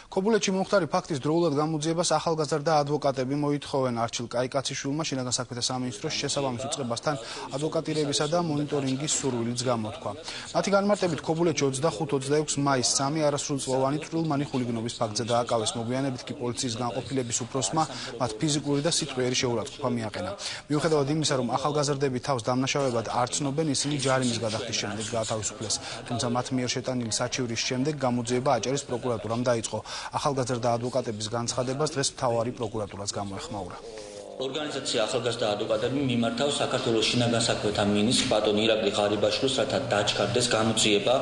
ქობულეთში მომხდარი ფაქტის დროულად გამოძიებას ახალგაზრდა ადვოკატები მოითხოვენ არჩილ კაიკაციშვილმა შინაგან საქმეთა სამინისტროს შესაბამის უწყებასთან ადვოკატირებისა და მონიტორინგის სურვილიც გამოთქვა. მათი განმარტებით ქობულეთში 25-26 მაისს 3 არასრულწლოვანი წვრილმანი ხულიგნობის ფაქტზე დააკავეს. მოგვიანებით კი პოლიციის განყოფილების უფროსმა მათ ფიზიკური და სიტყვიერი შეურაცხყოფა მიაყენა. მიუხედავად იმისა, რომ ახალგაზრდები თავს დამნაშავებად არ ცნობენ, ისინი ჯარიმის გადახდის შემდეგ გაათავისუფლეს. თუმცა მათ მიერ შეტანილი საჩივრის შემდეგ გამოძიება აჭარის პროკურატურამ დაიწყო. ახალგაზრდა ადვოკატების განცხადებას დღეს მთავარი პროკურატურაც გამოეხმაურა. ორგანიზაცია ახალგაზრდა ადვოკატები მიმართავს საქართველოს შინაგან საქმეთა მინისტრს ბატონ ირაკლი ღარიბაშვილს, რათა დაჩქარდეს გამოძიება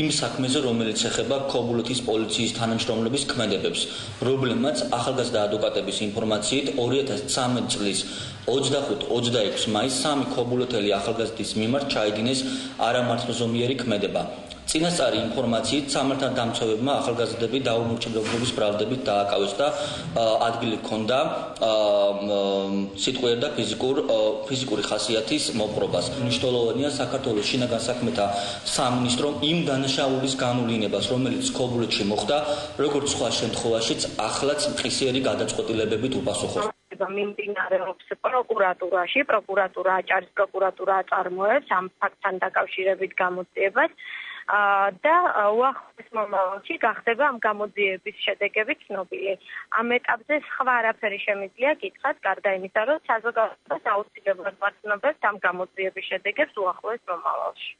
იმ საქმეზე, რომელიც ეხება ქობულეთის პოლიციის თანამშრომლების ქმედებებს. პრობლემაც ახალგაზრდა ადვოკატების ინფორმაციით 2013 წლის 25-26 მაისს 3 ქობულეთელი ახალგაზრდის მიმართ ჩაიდინეს არამართლზომიერი ქმედება. წინასწარი ინფორმაციით სამართალ დამცავებმა ახალგაზრდები დაუმორჩილებლობის ბრალდებით დააკავეს და ადგილი ჰქონდა სიტყვიერ და ფიზიკური ხასიათის მოპყრობას. მნიშვნელოვანია საქართველოს შინაგან საქმეთა სამინისტრომ იმ დანაშაულის განულინებას, რომელიც ქობულეთში მოხდა, როგორც სხვა შემთხვევაშიც ახლაც მყისიერი გადაწყვეტილებებით უპასუხოს. მიმდინარეობს პროკურატურაში, პროკურატურა აჭარის პროკურატურა აწარმოებს ამ ფაქტთან დაკავშირებით გამოძიებას. და უახლოეს მომავალში გახდება ამ გამოძიების შედეგები ცნობილი. ამ ეტაპზე სხვა არაფერი შემიძლია გითხრათ, გარდა იმისა, რომ საზოგადოებას აუცილებლად ვაცნობებთ ამ გამოძიების შედეგებს უახლოეს მომავალში.